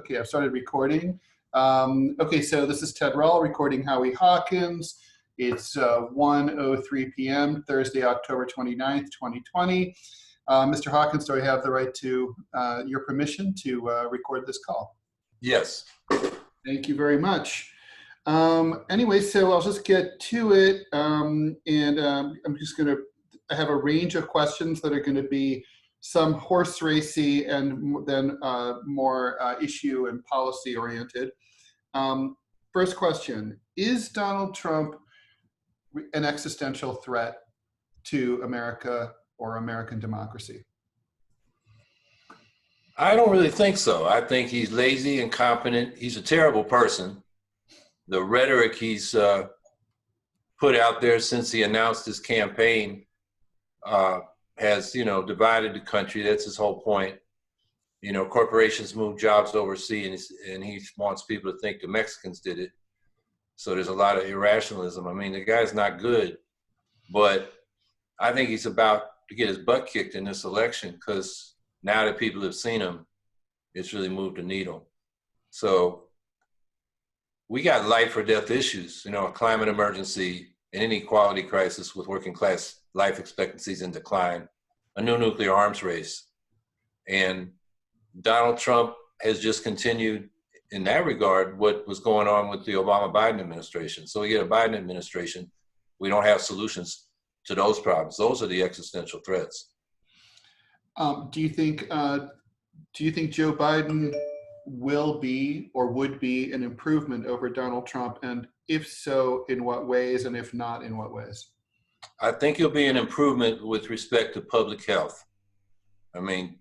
Okay, I've started recording. Okay, so this is Ted Rall recording Howie Hawkins. It's 1:03 p.m., Thursday, October 29th, 2020. Mr. Hawkins, do I have the right to your permission to record this call? Yes. Thank you very much. Anyway, so I'll just get to it, I'm just going to I have a range of questions that are going to be some horse racy and then more issue and policy oriented. First question, is Donald Trump an existential threat to America or American democracy? I don't really think so. I think he's lazy, incompetent. He's a terrible person. The rhetoric he's put out there since he announced his campaign has, divided the country. That's his whole point. Corporations move jobs overseas, and he wants people to think the Mexicans did it. So there's a lot of irrationalism. I mean, the guy's not good, but I think he's about to get his butt kicked in this election because now that people have seen him, it's really moved the needle. So we got life or death issues, a climate emergency, an inequality crisis with working class life expectancies in decline, a new nuclear arms race. And Donald Trump has just continued in that regard what was going on with the Obama-Biden administration. So we get a Biden administration, we don't have solutions to those problems. Those are the existential threats. Do you think Joe Biden will be or would be an improvement over Donald Trump? And if so, in what ways? And if not, in what ways? I think it'll be an improvement with respect to public health. I mean,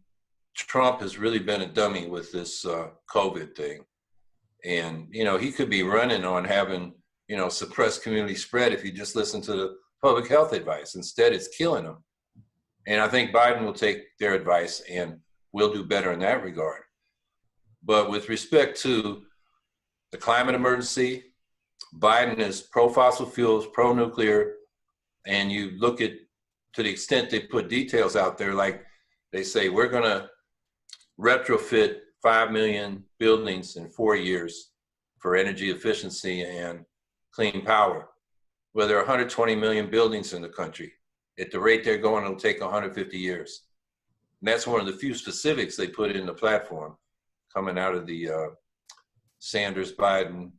Trump has really been a dummy with this COVID thing. And, he could be running on having, suppressed community spread if you just listen to the public health advice. Instead, it's killing him. And I think Biden will take their advice and will do better in that regard. But with respect to the climate emergency, Biden is pro-fossil fuels, pro-nuclear, and you look at, to the extent they put details out there, like they say, we're going to retrofit 5 million buildings in 4 years for energy efficiency and clean power. Well, there are 120 million buildings in the country. At the rate they're going, it'll take 150 years. And that's one of the few specifics they put in the platform coming out of the Sanders-Biden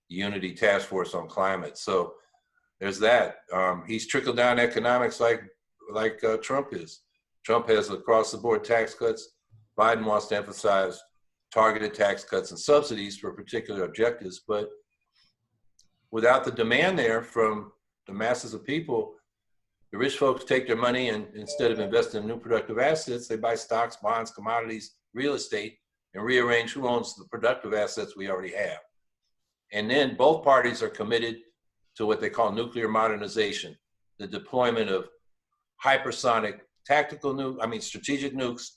Unity Task Force on Climate. So there's that. He's trickled down economics like Trump is. Trump has across-the-board tax cuts. Biden wants to emphasize targeted tax cuts and subsidies for particular objectives. But without the demand there from the masses of people, the rich folks take their money and instead of investing in new productive assets, they buy stocks, bonds, commodities, real estate, and rearrange who owns the productive assets we already have. And then both parties are committed to what they call nuclear modernization, the deployment of hypersonic strategic nukes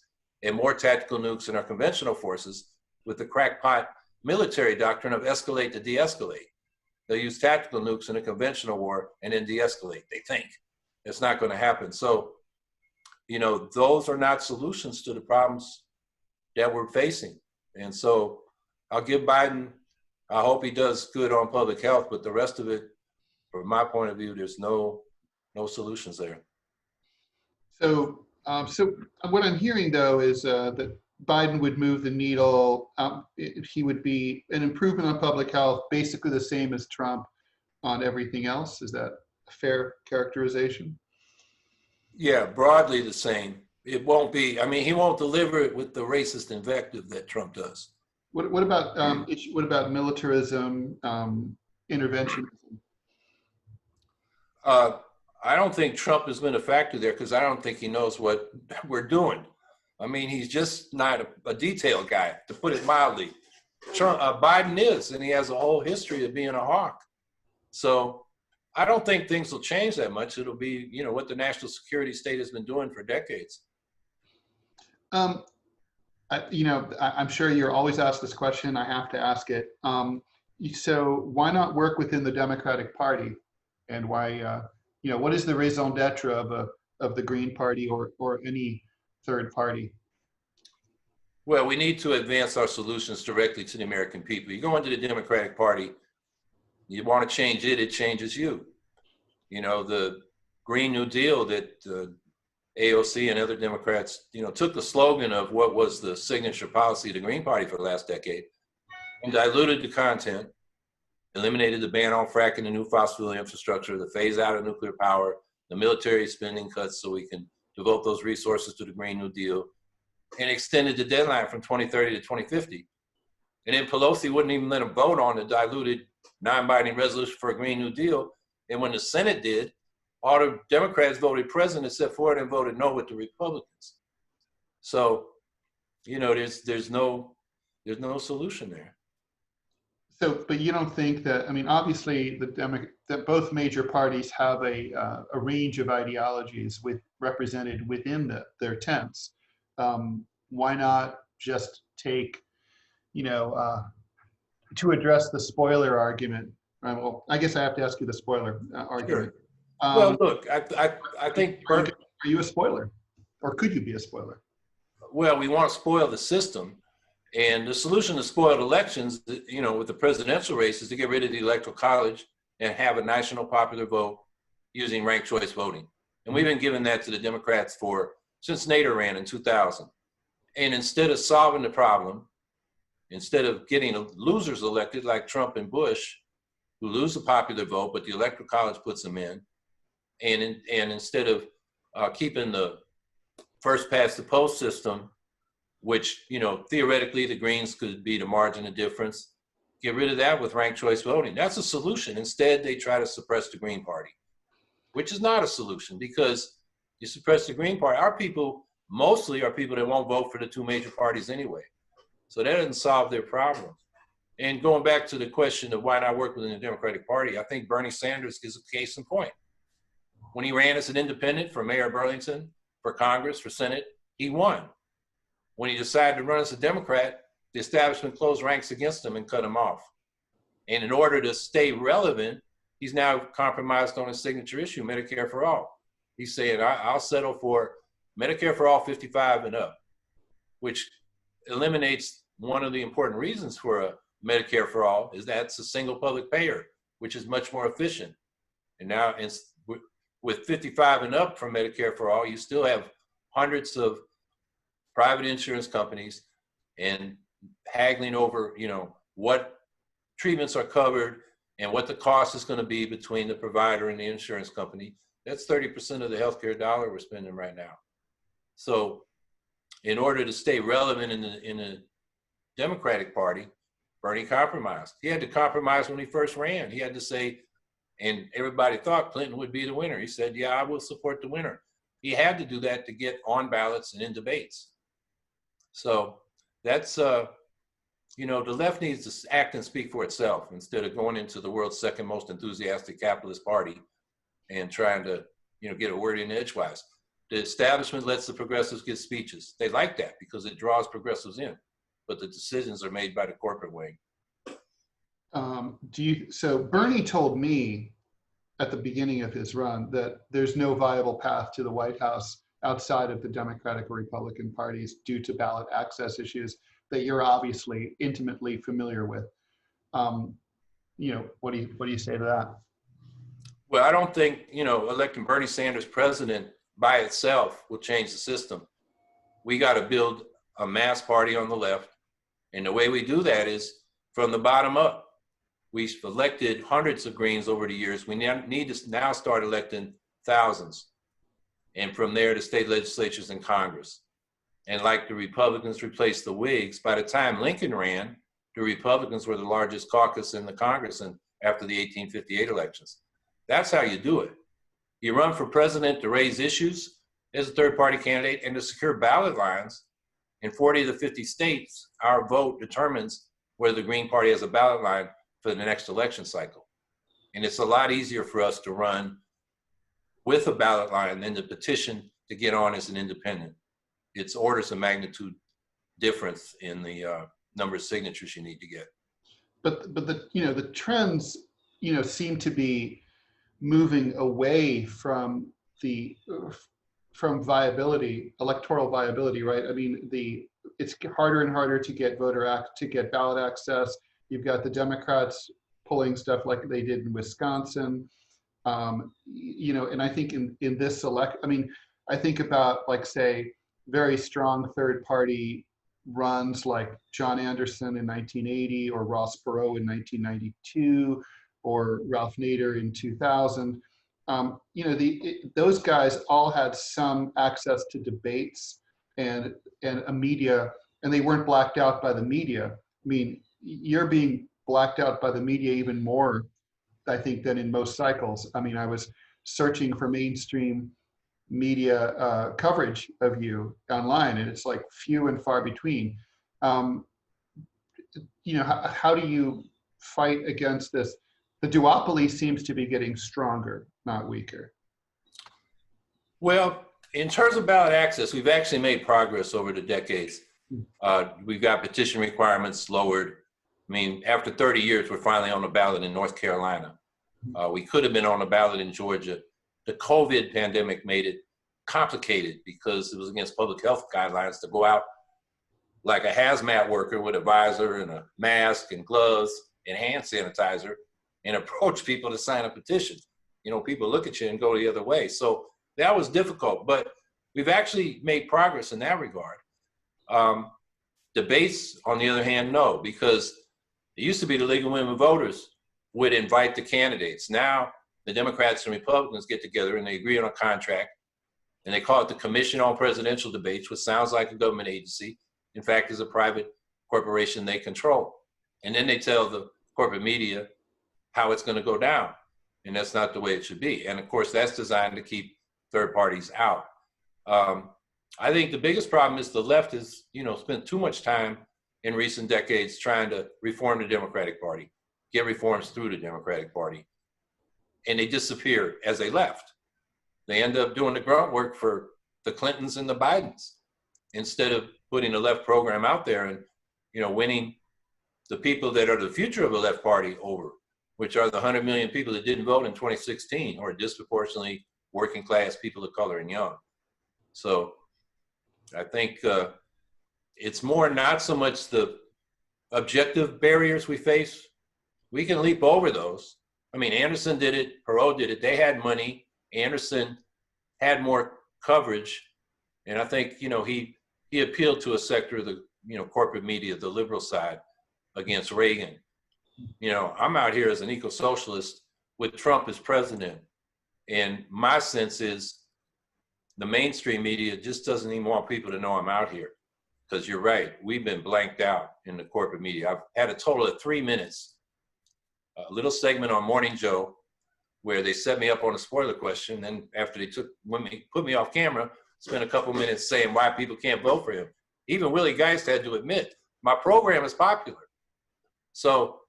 and more tactical nukes in our conventional forces with the crackpot military doctrine of escalate to de-escalate. They'll use tactical nukes in a conventional war and then de-escalate, they think. It's not going to happen. So, those are not solutions to the problems that we're facing. And so I'll give Biden, I hope he does good on public health, but the rest of it, from my point of view, there's no solutions there. So what I'm hearing, though, is that Biden would move the needle. He would be an improvement on public health, basically the same as Trump on everything else. Is that a fair characterization? Yeah, broadly the same. It won't be, he won't deliver it with the racist invective that Trump does. What about militarism, interventionism? I don't think Trump has been a factor there because I don't think he knows what we're doing. He's just not a detail guy, to put it mildly. Biden is, and he has a whole history of being a hawk. So I don't think things will change that much. It'll be, what the national security state has been doing for decades. I'm sure you're always asked this question. I have to ask it. So why not work within the Democratic Party? And why, what is the raison d'etre of the Green Party or any third party? Well, we need to advance our solutions directly to the American people. You go into the Democratic Party, you want to change it, it changes you. You know, the Green New Deal that AOC and other Democrats, took the slogan of what was the signature policy of the Green Party for the last decade and diluted the content, eliminated the ban on fracking and new fossil fuel infrastructure, the phase out of nuclear power, the military spending cuts so we can devote those resources to the Green New Deal, and extended the deadline from 2030 to 2050. And then Pelosi wouldn't even let them vote on the diluted non-binding resolution for a Green New Deal. And when the Senate did, all the Democrats voted present except for it and voted no with the Republicans. So, there's no solution there. So, but you don't think that, I mean, obviously that both major parties have a range of ideologies represented within their tents. Why not just take, to address the spoiler argument? Well, I guess I have to ask you the spoiler argument. Sure. Well, look, I think are you a spoiler, or could you be a spoiler? Well, we want to spoil the system, and the solution to spoiled elections, with the presidential race, is to get rid of the Electoral College and have a national popular vote using ranked choice voting. And we've been giving that to the Democrats since Nader ran in 2000. And instead of solving the problem, instead of getting losers elected like Trump and Bush, who lose the popular vote, but the Electoral College puts them in, and instead of keeping the first past the post system, which, theoretically the Greens could be the margin of difference, get rid of that with ranked choice voting. That's a solution. Instead, they try to suppress the Green Party, which is not a solution, because you suppress the Green Party. Our people mostly are people that won't vote for the two major parties anyway. So that doesn't solve their problem. And going back to the question of why not work within the Democratic Party, I think Bernie Sanders is a case in point. When he ran as an independent for mayor of Burlington, for Congress, for Senate, he won. When he decided to run as a Democrat, the establishment closed ranks against him and cut him off. And in order to stay relevant, he's now compromised on his signature issue, Medicare for All. He's saying, I'll settle for Medicare for all 55 and up, which eliminates one of the important reasons for a Medicare for all, is that's a single public payer, which is much more efficient. And now with 55 and up from Medicare for all, you still have hundreds of private insurance companies and haggling over, what treatments are covered and what the cost is going to be between the provider and the insurance company. That's 30% of the healthcare dollar we're spending right now. So in order to stay relevant in the Democratic Party, Bernie compromised. He had to compromise when he first ran. He had to say, and everybody thought Clinton would be the winner. He said, yeah, I will support the winner. He had to do that to get on ballots and in debates. So that's, the left needs to act and speak for itself instead of going into the world's second most enthusiastic capitalist party and trying to, get a word in edgewise. The establishment lets the progressives get speeches. They like that because it draws progressives in, but the decisions are made by the corporate wing. So Bernie told me at the beginning of his run that there's no viable path to the White House outside of the Democratic or Republican parties due to ballot access issues that you're obviously intimately familiar with. What do you say to that? Well, I don't think, electing Bernie Sanders president by itself will change the system. We got to build a mass party on the left. And the way we do that is from the bottom up. We've elected hundreds of Greens over the years. We need to now start electing thousands. And from there to state legislatures and Congress. And like the Republicans replaced the Whigs, by the time Lincoln ran, the Republicans were the largest caucus in the Congress and after the 1858 elections. That's how you do it. You run for president to raise issues as a third-party candidate and to secure ballot lines. In 40 to 50 states, our vote determines whether the Green Party has a ballot line for the next election cycle. And it's a lot easier for us to run with a ballot line than to petition to get on as an independent. It's orders of magnitude difference in the number of signatures you need to get. But the trends seem to be moving away from viability, electoral viability, right? I mean, the it's harder and harder to get to get ballot access. You've got the Democrats pulling stuff like they did in Wisconsin. And I think in this I think about, like, say, very strong third party runs like John Anderson in 1980 or Ross Perot in 1992 or Ralph Nader in 2000. Those guys all had some access to debates and a media, and they weren't blacked out by the media. I mean, you're being blacked out by the media even more, I think, than in most cycles. I mean, I was searching for mainstream media coverage of you online, and it's like few and far between. How do you fight against this? The duopoly seems to be getting stronger, not weaker. Well, in terms of ballot access, we've actually made progress over the decades. We've got petition requirements lowered. I mean, after 30 years, we're finally on the ballot in North Carolina. We could have been on the ballot in Georgia. The COVID pandemic made it complicated because it was against public health guidelines to go out like a hazmat worker with a visor and a mask and gloves and hand sanitizer and approach people to sign a petition. People look at you and go the other way. So that was difficult, but we've actually made progress in that regard. Debates, on the other hand, no, because it used to be the League of Women Voters would invite the candidates. Now the Democrats and Republicans get together and they agree on a contract, and they call it the Commission on Presidential Debates, which sounds like a government agency. In fact, is a private corporation they control. And then they tell the corporate media how it's going to go down. And that's not the way it should be. And of course, that's designed to keep third parties out. I think the biggest problem is the left has, spent too much time in recent decades trying to reform the Democratic Party, get reforms through the Democratic Party. And they disappeared as they left. They end up doing the grunt work for the Clintons and the Bidens instead of putting the left program out there and, winning the people that are the future of the left party over, which are the 100 million people that didn't vote in 2016 or disproportionately working class, people of color, and young. So I think it's more not so much the objective barriers we face. We can leap over those. I mean, Anderson did it, Perot did it. They had money. Anderson had more coverage. And I think, he appealed to a sector of the, corporate media, the liberal side, against Reagan. I'm out here as an eco-socialist with Trump as president. And my sense is the mainstream media just doesn't even want people to know I'm out here. Because you're right, we've been blanked out in the corporate media. I've had a total of 3 minutes, a little segment on Morning Joe, where they set me up on a spoiler question. Then after they put me off camera, spent a couple minutes saying why people can't vote for him. Even Willie Geist had to admit, my program is popular. So,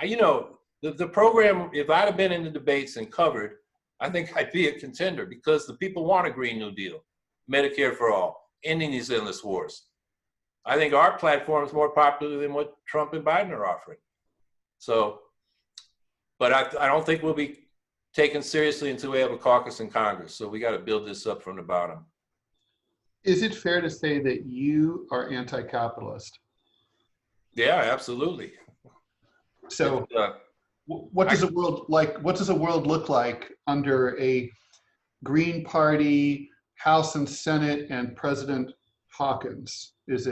the program, if I'd have been in the debates and covered, I think I'd be a contender because the people want a Green New Deal, Medicare for all, ending these endless wars. I think our platform is more popular than what Trump and Biden are offering. So, but I don't think we'll be taken seriously until we have a caucus in Congress. So we got to build this up from the bottom. Is it fair to say that you are anti-capitalist? Yeah, absolutely. So what does a world look like under a Green Party, House and Senate, and President Hawkins? Does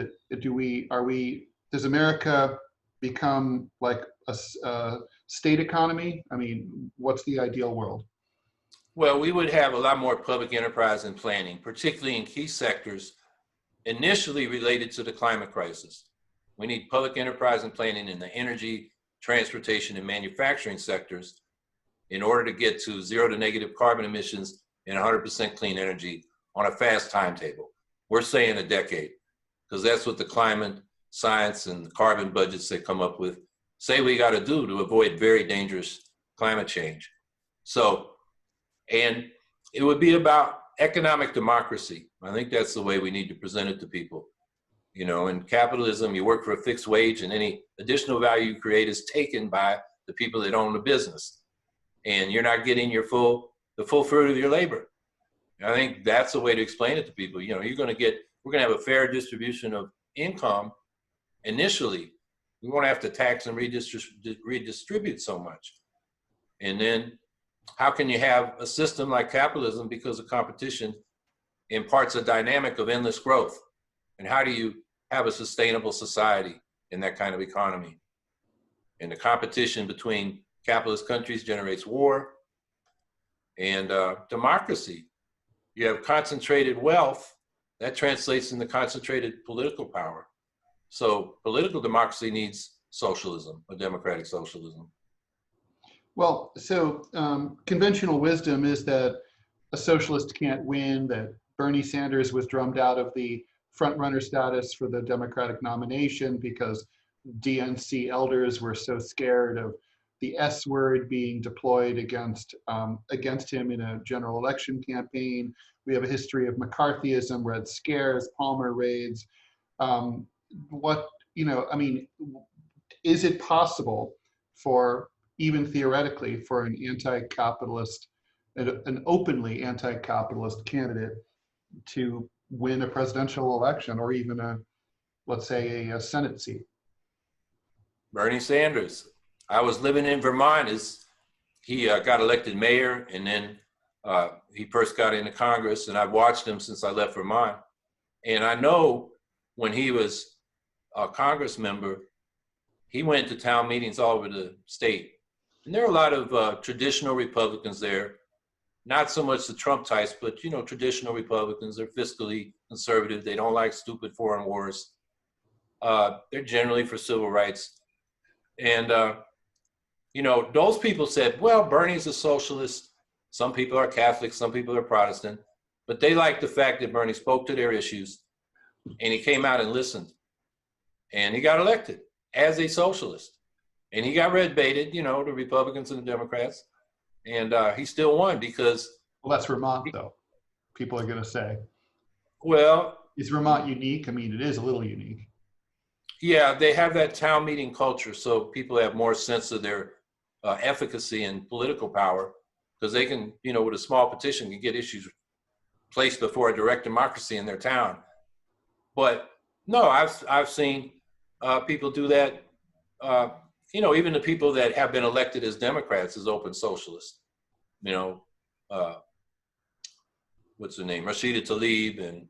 America become like a state economy? I mean, what's the ideal world? Well, we would have a lot more public enterprise and planning, particularly in key sectors initially related to the climate crisis. We need public enterprise and planning in the energy, transportation, and manufacturing sectors in order to get to zero to negative carbon emissions and 100% clean energy on a fast timetable. We're saying a decade, because that's what the climate science and the carbon budgets they come up with say we got to do to avoid very dangerous climate change. So, and it would be about economic democracy. I think that's the way we need to present it to people. In capitalism, you work for a fixed wage and any additional value you create is taken by the people that own the business. And you're not getting the full fruit of your labor. And I think that's the way to explain it to people. We're going to have a fair distribution of income initially. We won't have to tax and redistribute so much. And then how can you have a system like capitalism because of competition imparts a dynamic of endless growth? And how do you have a sustainable society in that kind of economy? And the competition between capitalist countries generates war and democracy. You have concentrated wealth, that translates into concentrated political power. So political democracy needs socialism, a democratic socialism. Well, so conventional wisdom is that a socialist can't win, that Bernie Sanders was drummed out of the front runner status for the Democratic nomination because DNC elders were so scared of the S word being deployed against him in a general election campaign. We have a history of McCarthyism, Red Scares, Palmer raids. Is it possible for, even theoretically, for an anti-capitalist, an openly anti-capitalist candidate to win a presidential election or even let's say a Senate seat? Bernie Sanders. I was living in Vermont as he got elected mayor, and then he first got into Congress, and I've watched him since I left Vermont. And I know when he was a Congress member, he went to town meetings all over the state. And there are a lot of traditional Republicans there, not so much the Trump types, but traditional Republicans. They're fiscally conservative. They don't like stupid foreign wars. They're generally for civil rights. And those people said, well, Bernie's a socialist. Some people are Catholic, some people are Protestant, but they like the fact that Bernie spoke to their issues and he came out and listened. And he got elected as a socialist. And he got red baited, the Republicans and the Democrats. And he still won because... Well, that's Vermont, though, people are going to say. Well... Is Vermont unique? I mean, it is a little unique. Yeah, they have that town meeting culture, so people have more sense of their efficacy and political power because they can, with a small petition, can get issues placed before a direct democracy in their town. But no, I've seen people do that. Even the people that have been elected as Democrats as open socialists. What's her name? Rashida Tlaib and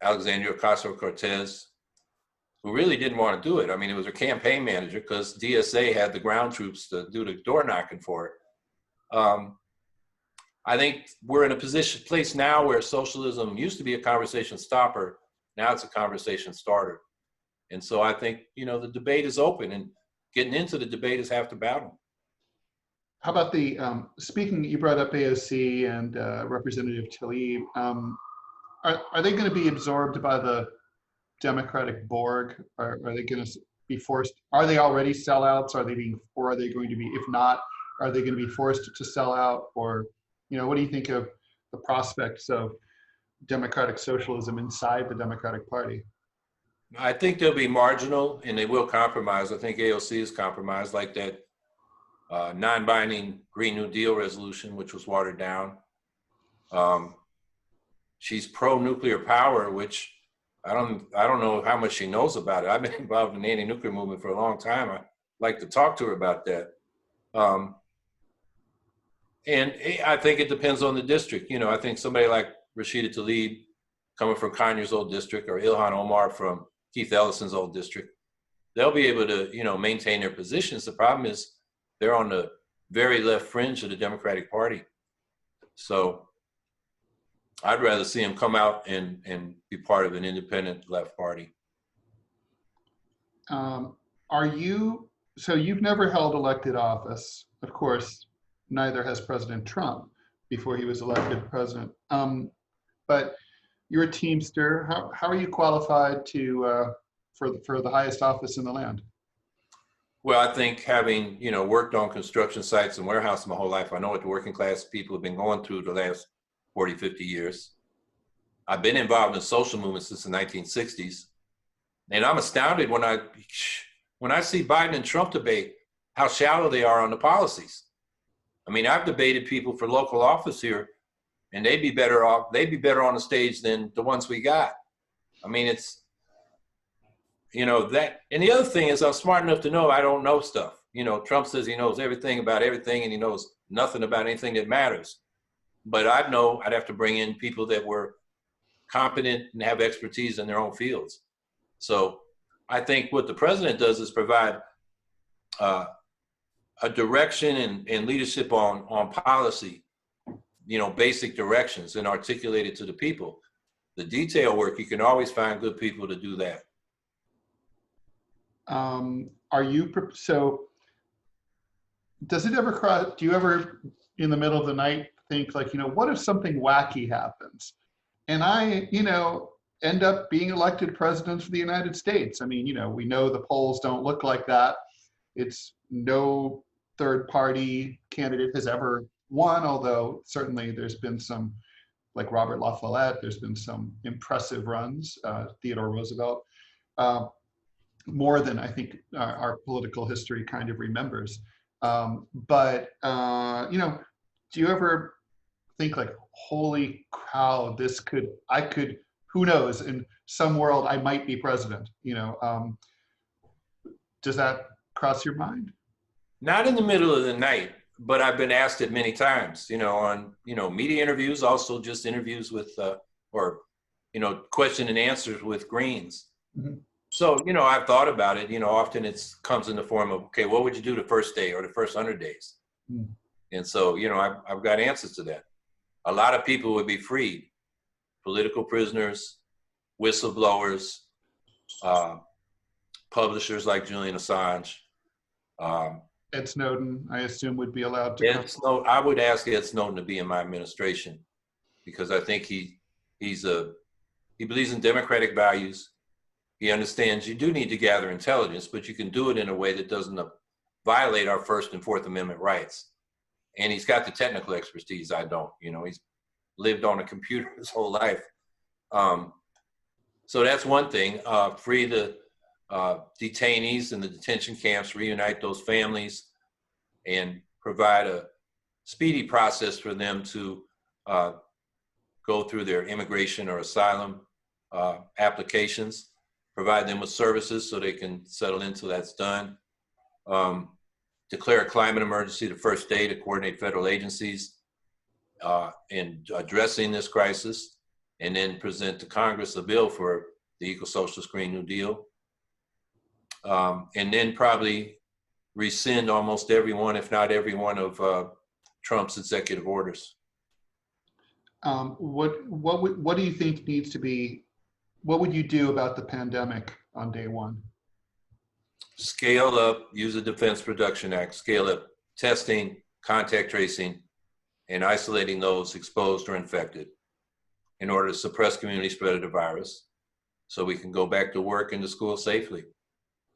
Alexandria Ocasio-Cortez, who really didn't want to do it. I mean, it was her campaign manager because DSA had the ground troops to do the door knocking for it. I think we're in a place now where socialism used to be a conversation stopper. Now it's a conversation starter. And so I think, the debate is open, and getting into the debate is half the battle. How about speaking, you brought up AOC and Representative Tlaib. Are they going to be absorbed by the Democratic Borg? Are they going to be forced? Are they already sellouts? Or are they going to be, if not, are they going to be forced to sell out? Or, what do you think of the prospects of democratic socialism inside the Democratic Party? I think they'll be marginal and they will compromise. I think AOC is compromised, like that non-binding Green New Deal resolution, which was watered down. She's pro-nuclear power, which I don't know how much she knows about it. I've been involved in the anti-nuclear movement for a long time. I'd like to talk to her about that. And I think it depends on the district. I think somebody like Rashida Tlaib, coming from Conyers' old district, or Ilhan Omar from Keith Ellison's old district, they'll be able to, maintain their positions. The problem is they're on the very left fringe of the Democratic Party. So I'd rather see them come out and be part of an independent left party. So you've never held elected office. Of course, neither has President Trump before he was elected president. But you're a Teamster. How are you qualified for the highest office in the land? Well, I think having, worked on construction sites and warehouses my whole life, I know what the working class people have been going through the last 40, 50 years. I've been involved in social movements since the 1960s. And I'm astounded when I see Biden and Trump debate, how shallow they are on the policies. I mean, I've debated people for local office here, and they'd be better on the stage than the ones we got. I mean, that. And the other thing is I'm smart enough to know I don't know stuff. Trump says he knows everything about everything and he knows nothing about anything that matters. But I know I'd have to bring in people that were competent and have expertise in their own fields. So I think what the president does is provide a direction and leadership on policy, basic directions, and articulate it to the people. The detail work, you can always find good people to do that. So does it ever cross, do you ever in the middle of the night think like, what if something wacky happens and I, end up being elected president of the United States? I mean, we know the polls don't look like that. It's no third party candidate has ever won, although certainly there's been some, like Robert La Follette, there's been some impressive runs, Theodore Roosevelt, more than I think our political history kind of remembers. But do you ever think like, holy cow, who knows, in some world I might be president, does that cross your mind? Not in the middle of the night, but I've been asked it many times, on, media interviews, also just interviews with, question and answers with Greens. Mm-hmm. So, I've thought about it, often it comes in the form of, okay, what would you do the first day or the first 100 days? Mm. And so, I've got answers to that. A lot of people would be freed, political prisoners, whistleblowers, publishers like Julian Assange. Ed Snowden, I assume, would be allowed to I would ask Ed Snowden to be in my administration because I think he believes in democratic values. He understands you do need to gather intelligence, but you can do it in a way that doesn't violate our First and Fourth Amendment rights. And he's got the technical expertise I don't. He's lived on a computer his whole life. So that's one thing. Free the detainees in the detention camps, reunite those families, and provide a speedy process for them to go through their immigration or asylum applications, provide them with services so they can settle in until that's done. Declare a climate emergency the first day to coordinate federal agencies in addressing this crisis, and then present to Congress a bill for the Eco-Socialist Green New Deal. And then probably rescind almost every one, if not every one, of Trump's executive orders. What do you think needs to be? What would you do about the pandemic on day one? Scale up, use the Defense Production Act, scale up testing, contact tracing, and isolating those exposed or infected in order to suppress community spread of the virus so we can go back to work and to school safely.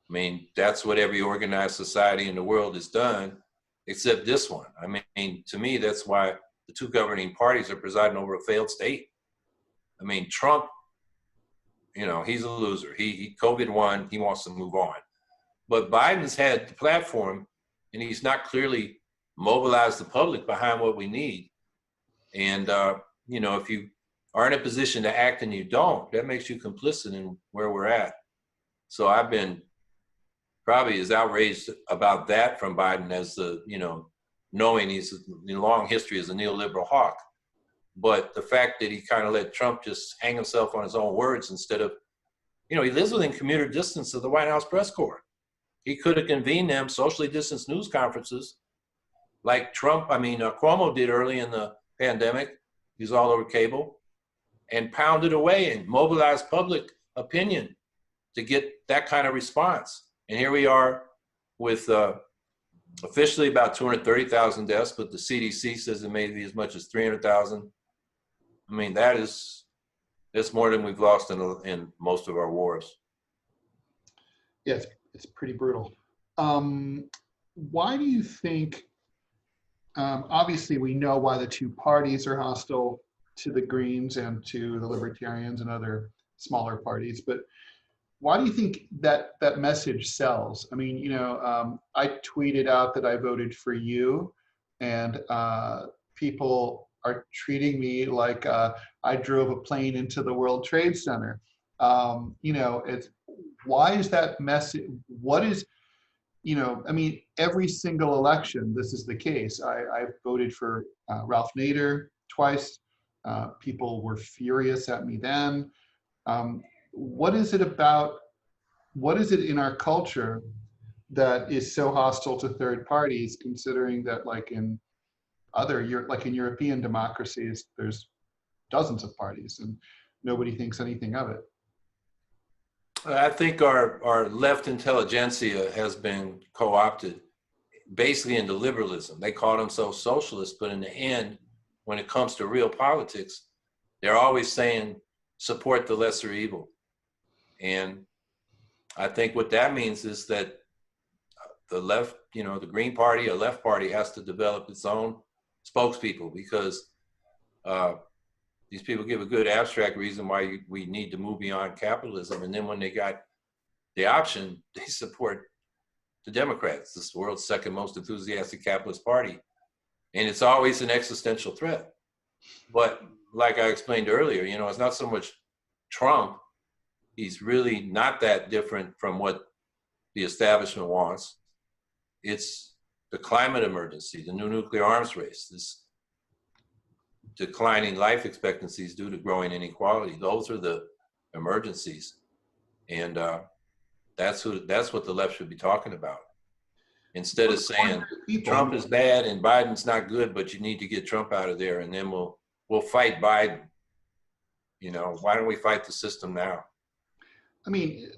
I mean, that's what every organized society in the world has done, except this one. I mean, to me, that's why the two governing parties are presiding over a failed state. I mean, Trump, he's a loser. He COVID won, he wants to move on. But Biden's had the platform, and he's not clearly mobilized the public behind what we need. And, if you are in a position to act and you don't, that makes you complicit in where we're at. So I've been probably as outraged about that from Biden as knowing he's a long history as a neoliberal hawk. But the fact that he kind of let Trump just hang himself on his own words instead of, he lives within commuter distance of the White House press corps. He could have convened them socially distanced news conferences like Cuomo did early in the pandemic. He's all over cable and pounded away and mobilized public opinion to get that kind of response. And here we are with officially about 230,000 deaths, but the CDC says it may be as much as 300,000. I mean, that's more than we've lost in most of our wars. Yeah, it's pretty brutal. Why do you think, obviously we know why the two parties are hostile to the Greens and to the Libertarians and other smaller parties, but why do you think that message sells? I mean, I tweeted out that I voted for you, and people are treating me like I drove a plane into the World Trade Center. why is that message? What is, you know, I mean, every single election, this is the case. I voted for Ralph Nader twice. People were furious at me then. What is it about, what is it in our culture that is so hostile to third parties, considering that like in like in European democracies, there's dozens of parties and nobody thinks anything of it? I think our left intelligentsia has been co-opted basically into liberalism. They call themselves socialists, but in the end, when it comes to real politics, they're always saying support the lesser evil. And I think what that means is that the left, you know, the Green Party or left party has to develop its own spokespeople, because these people give a good abstract reason why we need to move beyond capitalism. And then when they got the option, they support the Democrats, this world's second most enthusiastic capitalist party. And it's always an existential threat. But like I explained earlier, you know, it's not so much Trump. He's really not that different from what the establishment wants. It's the climate emergency, the new nuclear arms race, this declining life expectancies due to growing inequality. Those are the emergencies. And that's what the left should be talking about. Instead of saying Trump is bad and Biden's not good, but you need to get Trump out of there, and then we'll fight Biden. You know, why don't we fight the system now? I mean,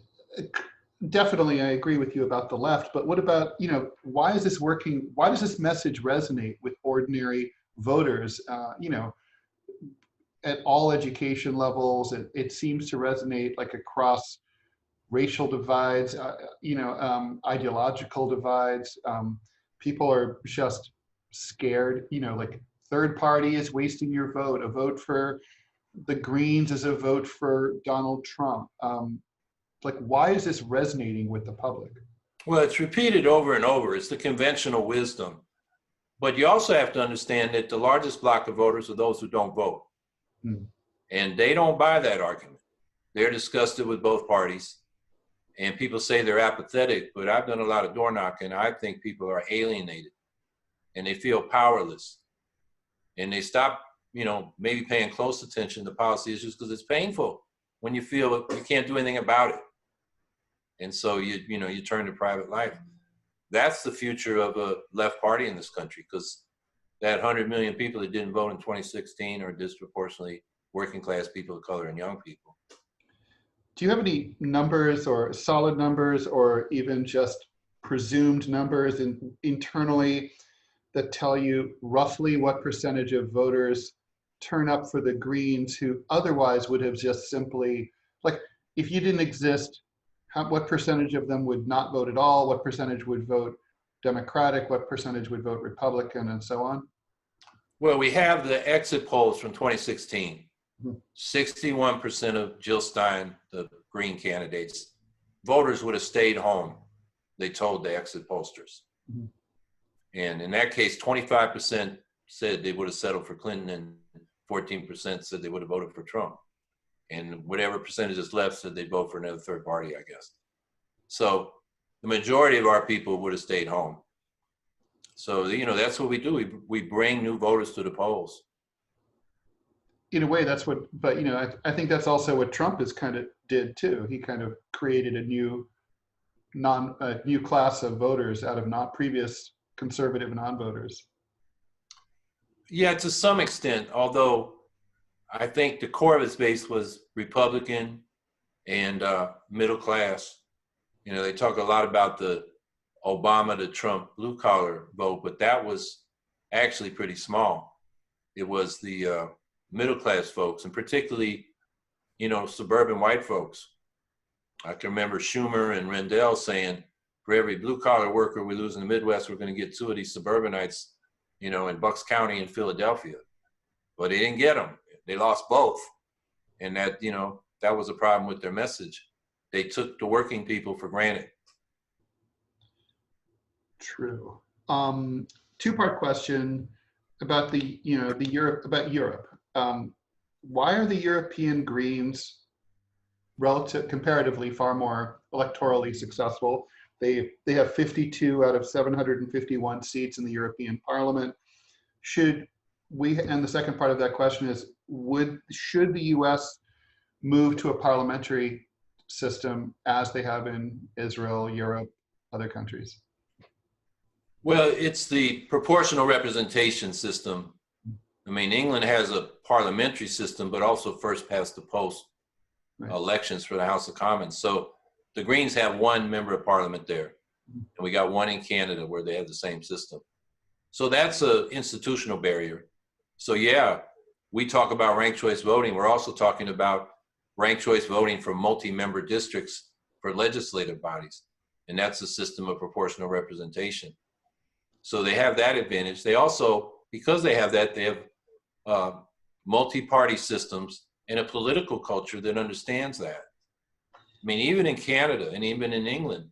definitely I agree with you about the left, but what about, you know, why is this working? Why does this message resonate with ordinary voters, you know, at all education levels? It seems to resonate like across racial divides, you know, ideological divides. People are just scared, you know, like third party is wasting your vote. A vote for the Greens is a vote for Donald Trump. Like, why is this resonating with the public? Well, it's repeated over and over. It's the conventional wisdom. But you also have to understand that the largest block of voters are those who don't vote. And they don't buy that argument. They're disgusted with both parties. And people say they're apathetic, but I've done a lot of door knocking. I think people are alienated and they feel powerless. And they stop, you know, maybe paying close attention to policy issues because it's painful when you feel you can't do anything about it. And so you turn to private life. That's the future of a left party in this country, because that 100 million people that didn't vote in 2016 are disproportionately working class people of color and young people. Do you have any numbers or solid numbers or even just presumed numbers internally that tell you roughly what percentage of voters turn up for the Greens who otherwise would have just simply, like, if you didn't exist, what percentage of them would not vote at all? What percentage would vote Democratic? What percentage would vote Republican, and so on? Well, we have the exit polls from 2016. 61% of Jill Stein, the Green candidates, voters would have stayed home, they told the exit pollsters. And in that case, 25% said they would have settled for Clinton, and 14% said they would have voted for Trump. And whatever percentage is left said they'd vote for another third party, I guess. So the majority of our people would have stayed home. So, you know, that's what we do. We bring new voters to the polls. In a way, that's what, but, you know, I think that's also what Trump has kind of did too. He kind of created a new class of voters out of not previous conservative non-voters. Yeah, to some extent, although I think the core of his base was Republican and middle class. You know, they talk a lot about the Obama to Trump blue collar vote, but that was actually pretty small. It was the middle class folks, and particularly, you know, suburban white folks. I can remember Schumer and Rendell saying, for every blue collar worker we lose in the Midwest, we're going to get 2 of these suburbanites, you know, in Bucks County and Philadelphia. But they didn't get them. They lost both. And that, you know, that was a problem with their message. They took the working people for granted. True. Two-part question about Europe. Why are the European Greens relative, comparatively far more electorally successful. They have 52 out of 751 seats in the European Parliament. Should we, and the second part of that question is, should the US move to a parliamentary system as they have in Israel, Europe, other countries? Well, it's the proportional representation system. I mean, England has a parliamentary system, but also first past the post elections for the House of Commons. So the Greens have one member of parliament there, and we got one in Canada where they have the same system. So that's an institutional barrier. So yeah, we talk about ranked choice voting. We're also talking about ranked choice voting for multi-member districts for legislative bodies. And that's a system of proportional representation. So they have that advantage. They also, because they have that, they have multi-party systems and a political culture that understands that. I mean, even in Canada and even in England,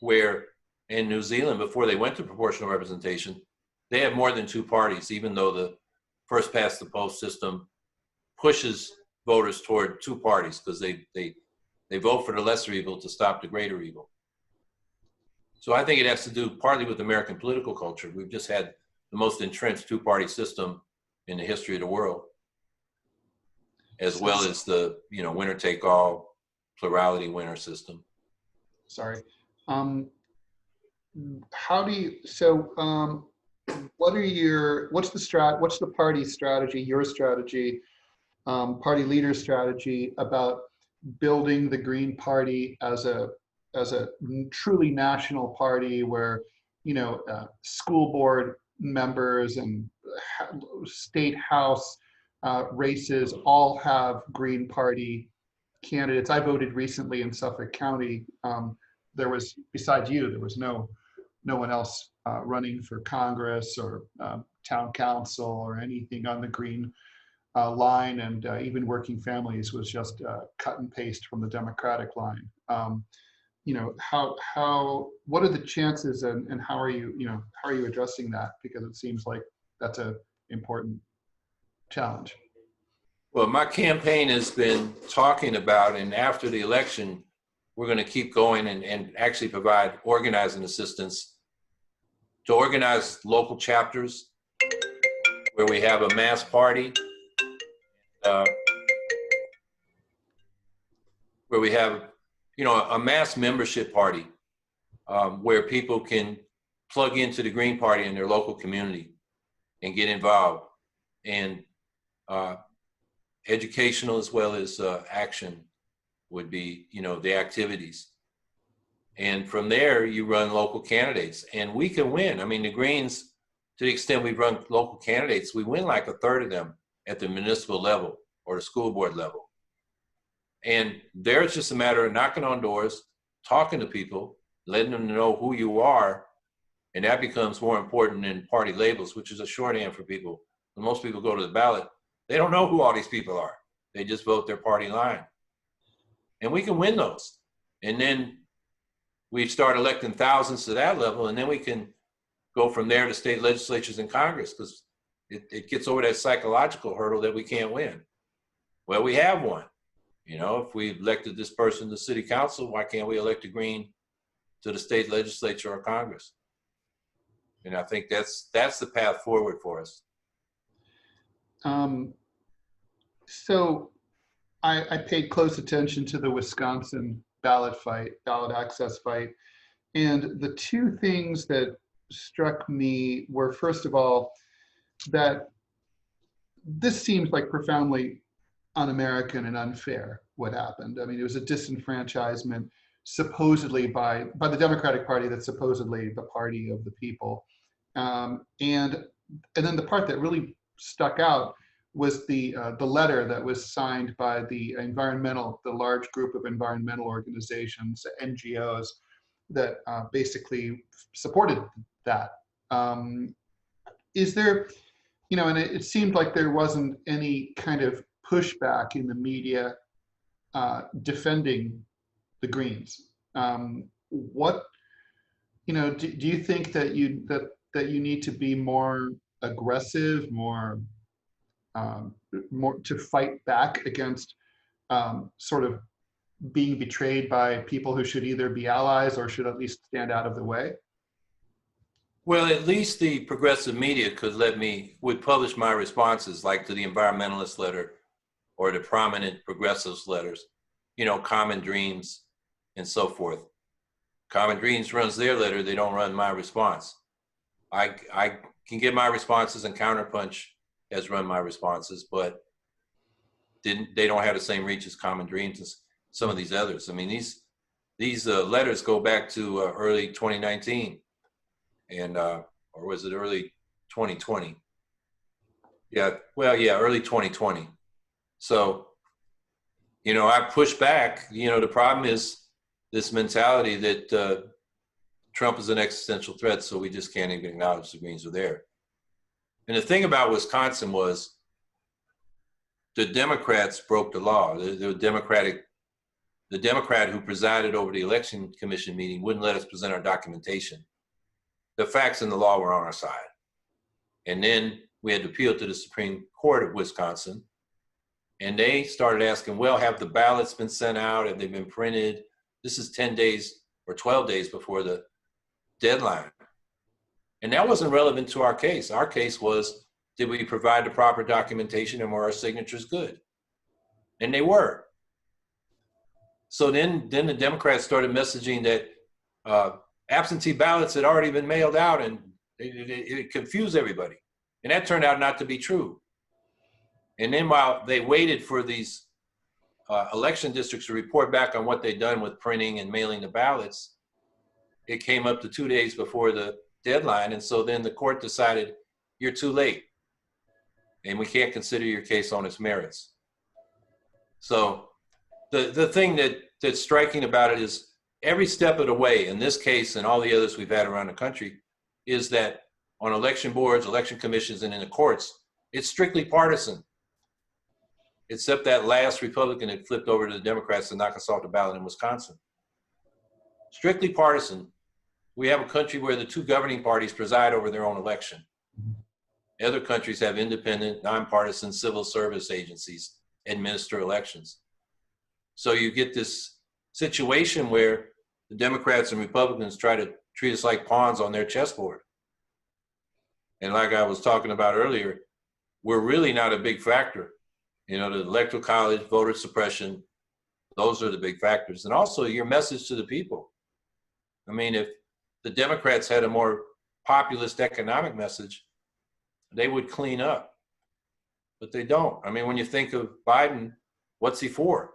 where in New Zealand, before they went to proportional representation, they have more than two parties, even though the first past the post system pushes voters toward two parties because they vote for the lesser evil to stop the greater evil. So I think it has to do partly with American political culture. We've just had the most entrenched two-party system in the history of the world, as well as the winner-take-all plurality winner system. Sorry. How do you, so what's the party strategy, your strategy, party leader strategy about building the Green Party as a truly national party where, school board members and state house races all have Green Party candidates? I voted recently in Suffolk County. There was, besides you, there was no one else running for Congress or town council or anything on the Green line, and even Working Families was just cut and paste from the Democratic line. What are the chances, and how are you addressing that? Because it seems like that's an important challenge. Well, my campaign has been talking about, and after the election, we're going to keep going and actually provide organizing assistance to organize local chapters where we have a mass party, where we have, a mass membership party where people can plug into the Green Party in their local community and get involved, and educational as well as action would be, the activities. And from there, you run local candidates, and we can win. I mean, the Greens, to the extent we run local candidates, we win like a third of them at the municipal level or the school board level. And there it's just a matter of knocking on doors, talking to people, letting them know who you are. And that becomes more important than party labels, which is a shorthand for people. When most people go to the ballot, they don't know who all these people are. They just vote their party line. And we can win those. And then we start electing thousands to that level, and then we can go from there to state legislatures and Congress, because it gets over that psychological hurdle that we can't win. Well, we have one. If we elected this person to city council, why can't we elect a Green to the state legislature or Congress? And I think that's the path forward for us. So I paid close attention to the Wisconsin ballot access fight. And the two things that struck me were, first of all, that this seems like profoundly un-American and unfair, what happened. I mean, it was a disenfranchisement supposedly by the Democratic Party that's supposedly the party of the people. And then the part that really stuck out was the letter that was signed by the large group of environmental organizations, NGOs, that basically supported that. Is there, and it seemed like there wasn't any kind of pushback in the media defending the Greens. Do you think that you need to be more aggressive, more to fight back against sort of being betrayed by people who should either be allies or should at least stand out of the way? Well, at least the progressive media would publish my responses, like to the environmentalist letter or the prominent progressives letters, Common Dreams and so forth. Common Dreams runs their letter, they don't run my response. I can get my responses, and Counterpunch has run my responses, but they don't have the same reach as Common Dreams as some of these others. I mean, these letters go back to early 2019, and or was it early 2020? Yeah, well, yeah, early 2020. So, I push back. The problem is this mentality that Trump is an existential threat, so we just can't even acknowledge the Greens are there. And the thing about Wisconsin was the Democrats broke the law. The Democrat who presided over the election commission meeting wouldn't let us present our documentation. The facts and the law were on our side. And then we had to appeal to the Supreme Court of Wisconsin. And they started asking, well, have the ballots been sent out? Have they been printed? This is 10 days or 12 days before the deadline. And that wasn't relevant to our case. Our case was, did we provide the proper documentation and were our signatures good? And they were. So then the Democrats started messaging that absentee ballots had already been mailed out, and it confused everybody. And that turned out not to be true. And then while they waited for these election districts to report back on what they'd done with printing and mailing the ballots, it came up to 2 days before the deadline. And so then the court decided, you're too late, and we can't consider your case on its merits. So the thing that's striking about it is every step of the way, in this case and all the others we've had around the country, is that on election boards, election commissions, and in the courts, it's strictly partisan. Except that last Republican that flipped over to the Democrats to knock us off the ballot in Wisconsin. Strictly partisan. We have a country where the two governing parties preside over their own election. Other countries have independent, nonpartisan civil service agencies administer elections. So you get this situation where the Democrats and Republicans try to treat us like pawns on their chessboard. And like I was talking about earlier, we're really not a big factor. The electoral college, voter suppression, those are the big factors. And also your message to the people. I mean, if the Democrats had a more populist economic message, they would clean up. But they don't. I mean, when you think of Biden, what's he for?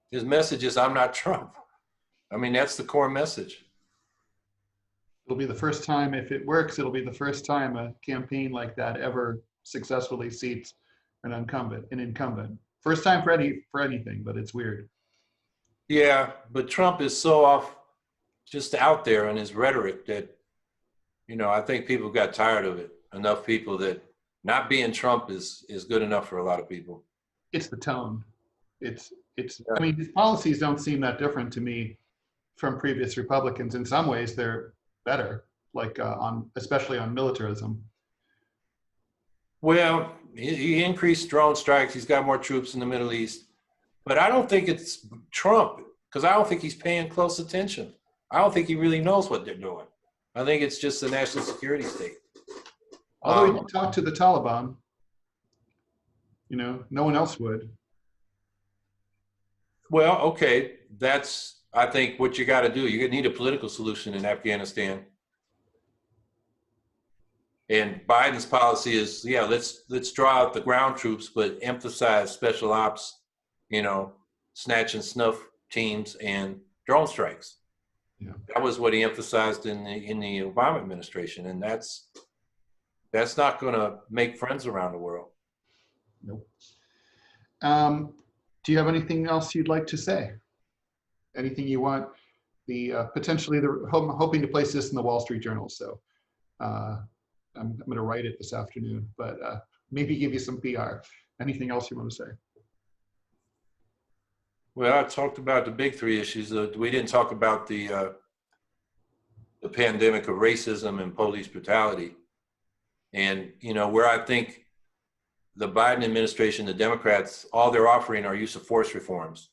His message is, I'm not Trump. I mean, that's the core message. It'll be the first time, if it works, it'll be the first time a campaign like that ever successfully seats an incumbent. First time for anything, but it's weird. Yeah, but Trump is so off, just out there in his rhetoric that, I think people got tired of it. Enough people that not being Trump is good enough for a lot of people. It's the tone. I mean, his policies don't seem that different to me from previous Republicans. In some ways, they're better, like especially on militarism. Well, he increased drone strikes. He's got more troops in the Middle East. But I don't think it's Trump, because I don't think he's paying close attention. I don't think he really knows what they're doing. I think it's just a national security state. Although he did talk to the Taliban, no one else would. Well, okay, that's, I think, what you got to do. You need a political solution in Afghanistan. And Biden's policy is, yeah, let's draw out the ground troops, but emphasize special ops, snatch and snuff teams and drone strikes. Yeah. That was what he emphasized in the Obama administration, and that's not going to make friends around the world. Nope. Do you have anything else you'd like to say? Anything you want? Potentially, I'm hoping to place this in the Wall Street Journal, so I'm going to write it this afternoon, but maybe give you some PR. Anything else you want to say? Well, I talked about the big three issues. We didn't talk about the pandemic of racism and police brutality. And, where I think the Biden administration, the Democrats, all they're offering are use of force reforms.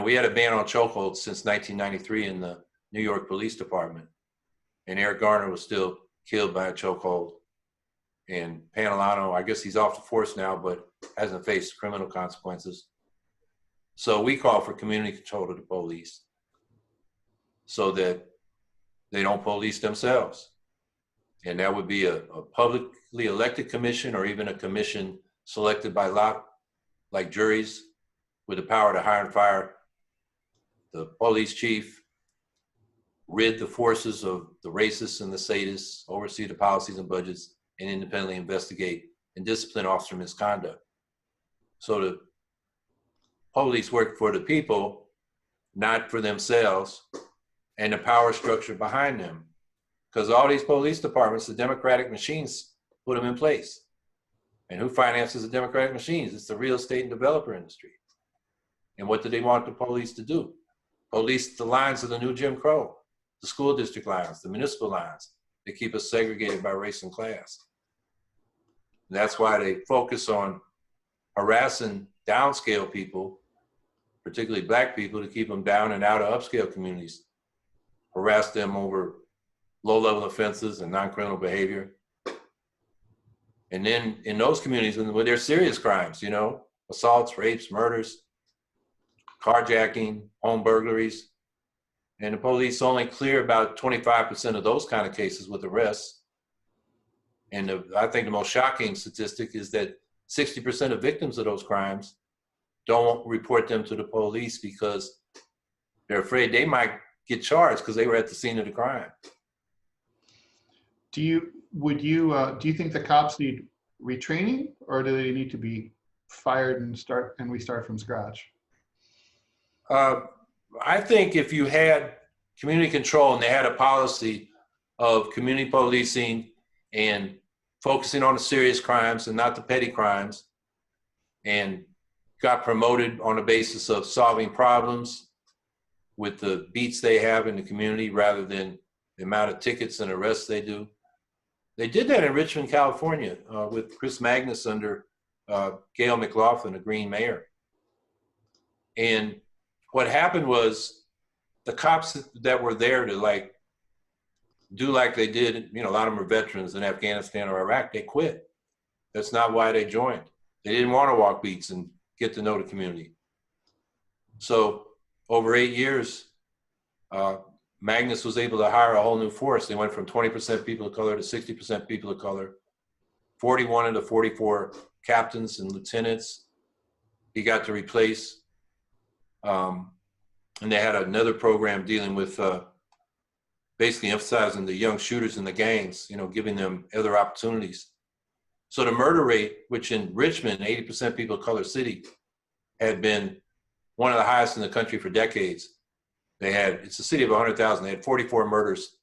we had a ban on chokeholds since 1993 in the New York Police Department. And Eric Garner was still killed by a chokehold. And Panalano, I guess he's off the force now, but hasn't faced criminal consequences. So we call for community control of the police so that they don't police themselves. And that would be a publicly elected commission, or even a commission selected by lot, like juries, with the power to hire and fire the police chief, rid the forces of the racists and the sadists, oversee the policies and budgets, and independently investigate and discipline officer misconduct. So the police work for the people, not for themselves, and the power structure behind them. Because all these police departments, the democratic machines put them in place. And who finances the democratic machines? It's the real estate and developer industry. And what do they want the police to do? Police the lines of the new Jim Crow, the school district lines, the municipal lines. They keep us segregated by race and class. And that's why they focus on harassing downscale people, particularly black people, to keep them down and out of upscale communities, harass them over low-level offenses and non-criminal behavior. And then in those communities, when there's serious crimes, assaults, rapes, murders, carjacking, home burglaries, and the police only clear about 25% of those kind of cases with arrests. And I think the most shocking statistic is that 60% of victims of those crimes don't report them to the police because they're afraid they might get charged because they were at the scene of the crime. Do you think the cops need retraining, or do they need to be fired and we start from scratch? I think if you had community control and they had a policy of community policing and focusing on the serious crimes and not the petty crimes, and got promoted on the basis of solving problems with the beats they have in the community rather than the amount of tickets and arrests they do. They did that in Richmond, California, with Chris Magnus under Gail McLaughlin, a Green mayor. And what happened was the cops that were there to do like they did, a lot of them are veterans in Afghanistan or Iraq, they quit. That's not why they joined. They didn't want to walk beats and get to know the community. So over 8 years, Magnus was able to hire a whole new force. They went from 20% people of color to 60% people of color, 41 of the 44 captains and lieutenants he got to replace. And they had another program dealing with basically emphasizing the young shooters in the gangs, giving them other opportunities. So the murder rate, which in Richmond, 80% people of color city, had been one of the highest in the country for decades. It's a city of 100,000. They had 44 murders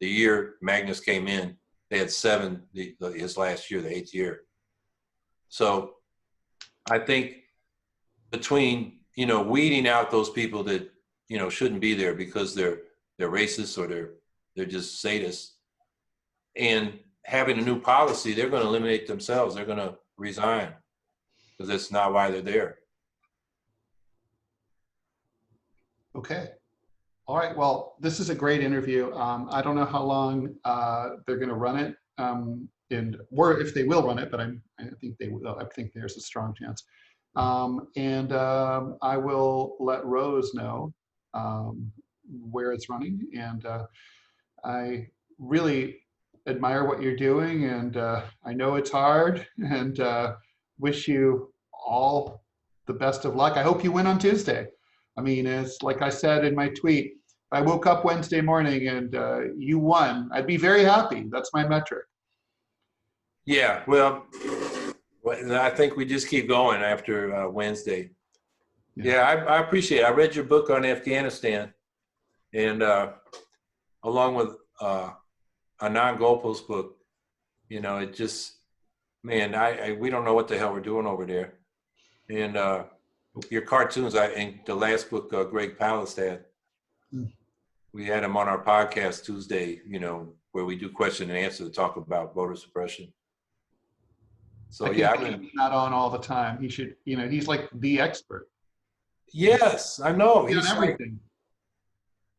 the year Magnus came in. They had 7 his last year, the 8th year. So I think between, weeding out those people that, shouldn't be there because they're racist or they're just sadists, and having a new policy, they're going to eliminate themselves. They're going to resign because that's not why they're there. Okay. All right. Well, this is a great interview. I don't know how long they're going to run it, or if they will run it, but I think they will. I think there's a strong chance. I will let Rose know where it's running. And I really admire what you're doing, and I know it's hard, and wish you all the best of luck. I hope you win on Tuesday. I mean, it's like I said in my tweet, if I woke up Wednesday morning and you won, I'd be very happy. That's my metric. Yeah, well, I think we just keep going after Wednesday. Yeah, I appreciate it. I read your book on Afghanistan, and along with Anand Gopal's book, it just, man, we don't know what the hell we're doing over there. And your cartoons, in the last book Greg Palast had, we had him on our podcast Tuesday, where we do question and answer to talk about voter suppression. So I can't get him not on all the time. He should, he's like the expert. Yes, I know. He's He's done like, everything.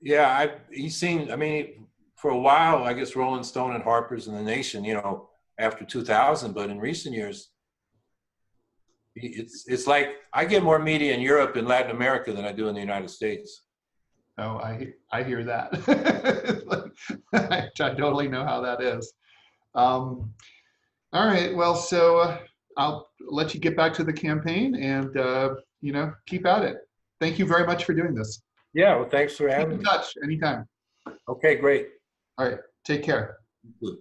yeah, he's seen, I mean, for a while, I guess Rolling Stone and Harper's and The Nation, you know, after 2000, but in recent years, it's like I get more media in Europe and Latin America than I do in the United States. Oh, I hear that. I totally know how that is. Um, all right. Well, so I'll let you get back to the campaign and, keep at it. Thank you very much for doing this. Yeah, well, thanks for Keep having in me. touch anytime. Okay, great. All right. Take care. Good.